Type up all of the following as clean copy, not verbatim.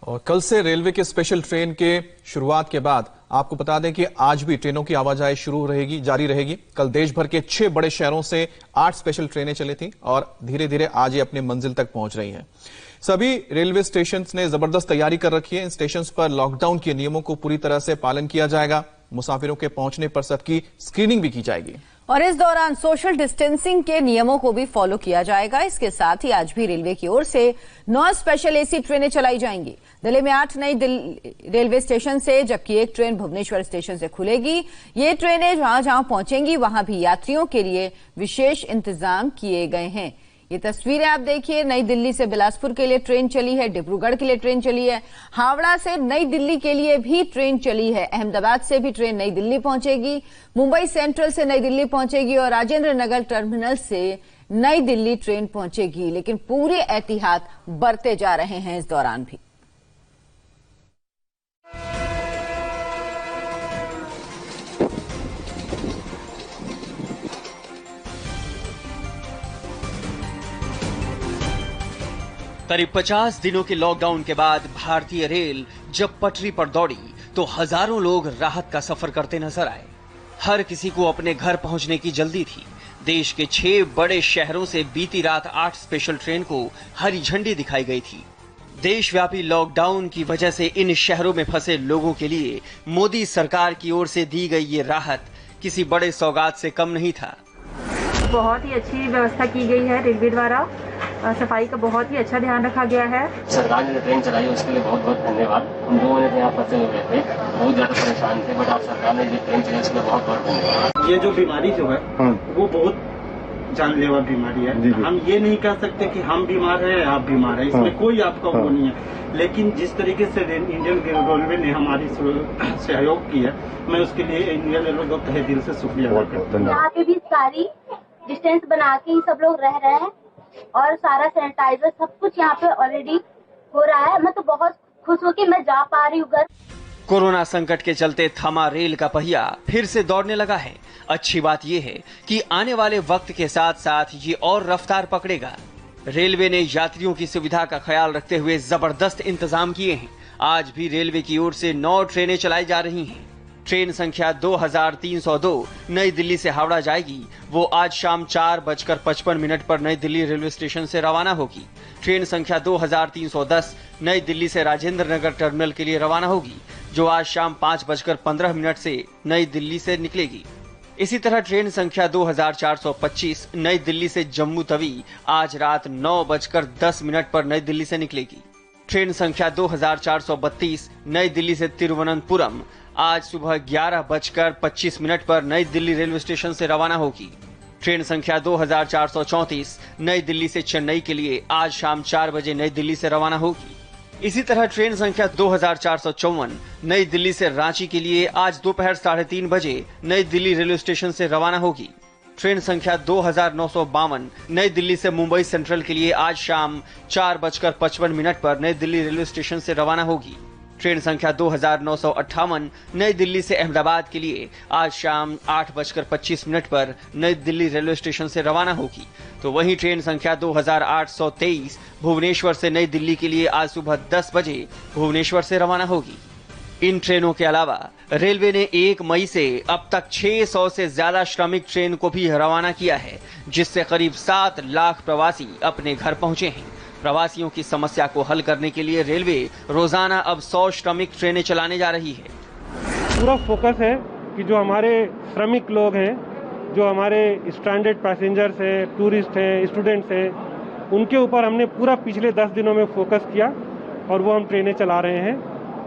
और कल से रेलवे के स्पेशल ट्रेन के शुरुआत के बाद आपको बता दें कि आज भी ट्रेनों की आवाजाही जारी रहेगी। कल देश भर के 6 बड़े शहरों से 8 स्पेशल ट्रेनें चली थी और धीरे धीरे आज ये अपने मंजिल तक पहुंच रही हैं। सभी रेलवे स्टेशन ने जबरदस्त तैयारी कर रखी है। इन स्टेशन पर लॉकडाउन के नियमों को पूरी तरह से पालन किया जाएगा। मुसाफिरों के पहुंचने पर सबकी स्क्रीनिंग भी की जाएगी और इस दौरान सोशल डिस्टेंसिंग के नियमों को भी फॉलो किया जाएगा। इसके साथ ही आज भी रेलवे की ओर से 9 स्पेशल एसी ट्रेनें चलाई जाएंगी। दिल्ली में 8 नई रेलवे स्टेशन से, जबकि एक ट्रेन भुवनेश्वर स्टेशन से खुलेगी। ये ट्रेनें जहां जहां पहुंचेंगी वहां भी यात्रियों के लिए विशेष इंतजाम किए गए हैं। ये तस्वीरें आप देखिए, नई दिल्ली से बिलासपुर के लिए ट्रेन चली है, डिब्रूगढ़ के लिए ट्रेन चली है, हावड़ा से नई दिल्ली के लिए भी ट्रेन चली है, अहमदाबाद से भी ट्रेन नई दिल्ली पहुंचेगी, मुंबई सेंट्रल से नई दिल्ली पहुंचेगी और राजेंद्र नगर टर्मिनल से नई दिल्ली ट्रेन पहुंचेगी। लेकिन पूरे एहतियात बरते जा रहे हैं इस दौरान भी। करीब 50 दिनों के लॉकडाउन के बाद भारतीय रेल जब पटरी पर दौड़ी तो हजारों लोग राहत का सफर करते नजर आए। हर किसी को अपने घर पहुंचने की जल्दी थी। देश के 6 बड़े शहरों से बीती रात 8 स्पेशल ट्रेन को हरी झंडी दिखाई गई थी। देशव्यापी लॉकडाउन की वजह से इन शहरों में फंसे लोगों के लिए मोदी सरकार की ओर से दी गई ये राहत किसी बड़े सौगात से कम नहीं था। बहुत ही अच्छी व्यवस्था की गई है रेलवे द्वारा। सफाई का बहुत ही अच्छा ध्यान रखा गया है। सरकार ने ट्रेन चलाई उसके लिए बहुत बहुत धन्यवाद। हम लोगों ने यहाँ फंसे हुए थे, बहुत ज्यादा परेशान थे, बट आप सरकार ने जो ट्रेन चलाई उसके लिए बहुत बहुत धन्यवाद। ये जो बीमारी जो है वो बहुत जानलेवा बीमारी है। हम ये नहीं कह सकते कि हम बीमार हैं आप बीमार हैं, इसमें कोई आपका वो नहीं है। लेकिन जिस तरीके से इंडियन रेलवे ने हमारी सहयोग किया, मैं उसके लिए इंडियन रेलवे का तहे दिल से शुक्रिया अदा करता हूँ। यहाँ पे भी सारी डिस्टेंस बना के ही सब लोग रह रहे हैं और सारा सैनिटाइजर सब कुछ यहाँ पे ऑलरेडी हो रहा है। मैं तो बहुत खुश हूँ कि मैं जा पा रही हूँ घर। कोरोना संकट के चलते थमा रेल का पहिया फिर से दौड़ने लगा है। अच्छी बात यह है कि आने वाले वक्त के साथ साथ ये और रफ्तार पकड़ेगा। रेलवे ने यात्रियों की सुविधा का ख्याल रखते हुए जबरदस्त इंतजाम किए हैं। आज भी रेलवे की ओर से 9 ट्रेनें चलाई जा रही हैं। ट्रेन संख्या 2302 नई दिल्ली से हावड़ा जाएगी। वो आज शाम 4:55 पर नई दिल्ली रेलवे स्टेशन से रवाना होगी। ट्रेन संख्या 2310 नई दिल्ली से राजेंद्र नगर टर्मिनल के लिए रवाना होगी, जो आज शाम 5:15 से नई दिल्ली से निकलेगी। इसी तरह ट्रेन संख्या 2425 नई दिल्ली से जम्मू तवी आज रात 9:10 पर नई दिल्ली से निकलेगी। ट्रेन संख्या 2432 नई दिल्ली से तिरुवनंतपुरम आज सुबह 11:25 पर नई दिल्ली रेलवे स्टेशन से रवाना होगी। ट्रेन संख्या 2434 नई दिल्ली से चेन्नई के लिए आज शाम 4 बजे नई दिल्ली से रवाना होगी। इसी तरह ट्रेन संख्या 2454 नई दिल्ली से रांची के लिए आज दोपहर 3:30 बजे नई दिल्ली रेलवे स्टेशन से रवाना होगी। ट्रेन संख्या 2952 नई दिल्ली से मुंबई सेंट्रल के लिए आज शाम 4:55 पर नई दिल्ली रेलवे स्टेशन से रवाना होगी। ट्रेन संख्या 2958 नई दिल्ली से अहमदाबाद के लिए आज शाम 8:25 पर नई दिल्ली रेलवे स्टेशन से रवाना होगी। तो वहीं ट्रेन संख्या 2823 भुवनेश्वर से नई दिल्ली के लिए आज सुबह 10 बजे भुवनेश्वर से रवाना होगी। इन ट्रेनों के अलावा रेलवे ने 1 मई से अब तक 600 से ज्यादा श्रमिक ट्रेन को भी रवाना किया है, जिससे करीब 7 लाख प्रवासी अपने घर पहुंचे हैं। प्रवासियों की समस्या को हल करने के लिए रेलवे रोजाना अब 100 श्रमिक ट्रेनें चलाने जा रही है। पूरा फोकस है कि जो हमारे श्रमिक लोग हैं, जो हमारे स्ट्रैंडेड पैसेंजर्स हैं, टूरिस्ट हैं, स्टूडेंट्स हैं, उनके ऊपर हमने पूरा पिछले 10 दिनों में फोकस किया और वो हम ट्रेनें चला रहे हैं।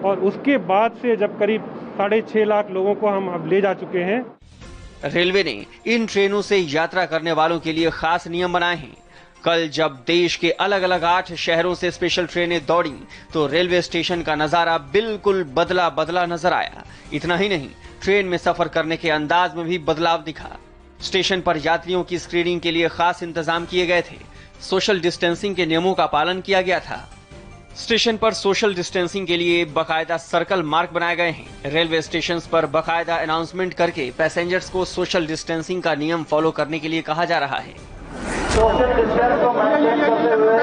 और उसके बाद से जब करीब 6.5 लाख लोगों को हम अब ले जा चुके हैं। रेलवे ने इन ट्रेनों से यात्रा करने वालों के लिए खास नियम बनाए हैं। कल जब देश के अलग अलग 8 शहरों से स्पेशल ट्रेनें दौड़ी तो रेलवे स्टेशन का नजारा बिल्कुल बदला नजर आया। इतना ही नहीं, ट्रेन में सफर करने के अंदाज में भी बदलाव दिखा। स्टेशन पर यात्रियों की स्क्रीनिंग के लिए खास इंतजाम किए गए थे। सोशल डिस्टेंसिंग के नियमों का पालन किया गया था। स्टेशन पर सोशल डिस्टेंसिंग के लिए बकायदा सर्कल मार्क बनाए गए हैं। रेलवे स्टेशन पर बकायदा अनाउंसमेंट करके पैसेंजर्स को सोशल डिस्टेंसिंग का नियम फॉलो करने के लिए कहा जा रहा है। सोशल डिस्टेंस को मेंटेन करते हुए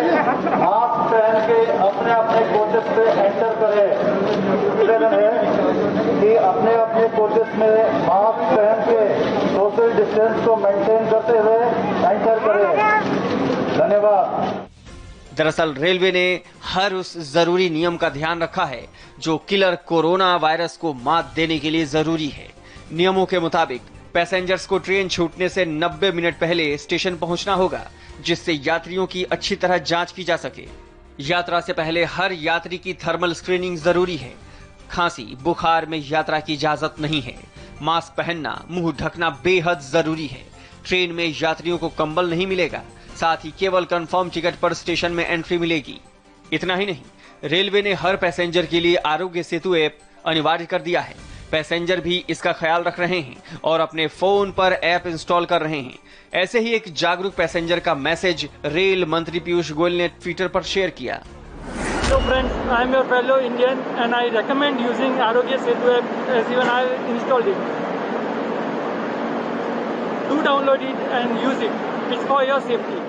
मास्क पहन के अपने अपने कोचेस पे एंटर निवेदन है कि अपने अपने कोचेस में मास्क पहन के सोशल डिस्टेंस को मेंटेन करते हुए एंटर करें। धन्यवाद। दरअसल रेलवे ने हर उस जरूरी नियम का ध्यान रखा है जो किलर कोरोना वायरस को मात देने के लिए जरूरी है। नियमों के मुताबिक पैसेंजर्स को ट्रेन छूटने से 90 मिनट पहले स्टेशन पहुंचना होगा, जिससे यात्रियों की अच्छी तरह जांच की जा सके। यात्रा से पहले हर यात्री की थर्मल स्क्रीनिंग जरूरी है। खांसी बुखार में यात्रा की इजाजत नहीं है। मास्क पहनना, मुंह ढकना बेहद जरूरी है। ट्रेन में यात्रियों को कंबल नहीं मिलेगा। साथ ही केवल कंफर्म टिकट पर स्टेशन में एंट्री मिलेगी। इतना ही नहीं, रेलवे ने हर पैसेंजर के लिए आरोग्य सेतु ऐप अनिवार्य कर दिया है। पैसेंजर भी इसका ख्याल रख रहे हैं और अपने फोन पर ऐप इंस्टॉल कर रहे हैं। ऐसे ही एक जागरूक पैसेंजर का मैसेज रेल मंत्री पीयूष गोयल ने ट्विटर पर शेयर किया। So friends, I am your fellow Indian and I recommend using Arogya Setu app as even I installed it. Do download it and use it. It's for your safety.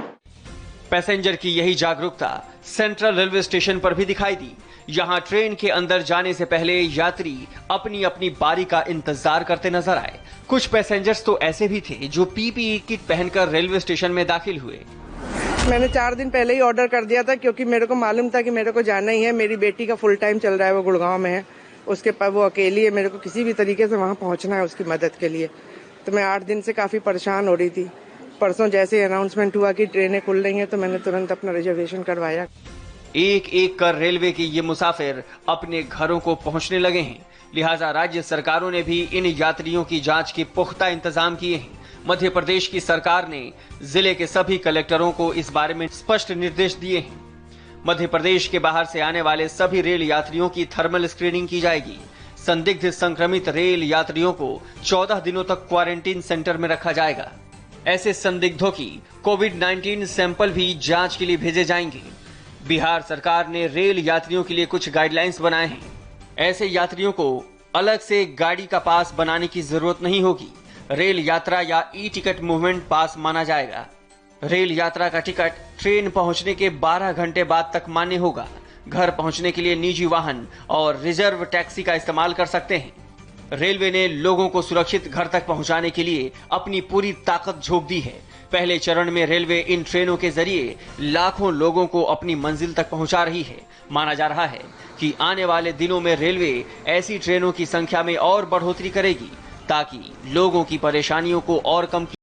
Passenger की यही जागरूकता central railway station पर भी दिखाई दी। यहां train के अंदर जाने से पहले यात्री अपनी अपनी बारी का इंतजार करते नजर आए। कुछ पैसेंजर्स तो ऐसे भी थे जो पीपीई किट पहनकर रेलवे स्टेशन में दाखिल हुए। मैंने 4 दिन पहले ही ऑर्डर कर दिया था क्योंकि मेरे को मालूम था कि मेरे को जाना ही है। मेरी बेटी का फुल टाइम चल रहा है, वो गुड़गांव में है, उसके पास वो अकेली है। मेरे को किसी भी तरीके से वहां पहुंचना है उसकी मदद के लिए। तो मैं 8 दिन से काफी परेशान हो रही थी। परसों जैसे अनाउंसमेंट हुआ कि ट्रेनें खुल रही हैं तो मैंने तुरंत अपना रिजर्वेशन करवाया। एक एक कर रेलवे के ये मुसाफिर अपने घरों को पहुंचने लगे हैं। लिहाजा राज्य सरकारों ने भी इन यात्रियों की जांच के पुख्ता इंतजाम किए हैं। मध्य प्रदेश की सरकार ने जिले के सभी कलेक्टरों को इस बारे में स्पष्ट निर्देश दिए हैं। मध्य प्रदेश के बाहर से आने वाले सभी रेल यात्रियों की थर्मल स्क्रीनिंग की जाएगी। संदिग्ध संक्रमित रेल यात्रियों को 14 दिनों तक क्वारंटीन सेंटर में रखा जाएगा। ऐसे संदिग्धों की कोविड-19 सैंपल भी जांच के लिए भेजे जाएंगे। बिहार सरकार ने रेल यात्रियों के लिए कुछ गाइडलाइंस बनाए हैं। ऐसे यात्रियों को अलग से गाड़ी का पास बनाने की जरूरत नहीं होगी। रेल यात्रा या ई टिकट मूवमेंट पास माना जाएगा। रेल यात्रा का टिकट ट्रेन पहुंचने के 12 घंटे बाद तक मान्य होगा। घर पहुंचने के लिए निजी वाहन और रिजर्व टैक्सी का इस्तेमाल कर सकते हैं। रेलवे ने लोगों को सुरक्षित घर तक पहुंचाने के लिए अपनी पूरी ताकत झोंक दी है। पहले चरण में रेलवे इन ट्रेनों के जरिए लाखों लोगों को अपनी मंजिल तक पहुंचा रही है। माना जा रहा है कि आने वाले दिनों में रेलवे ऐसी ट्रेनों की संख्या में और बढ़ोतरी करेगी ताकि लोगों की परेशानियों को और कम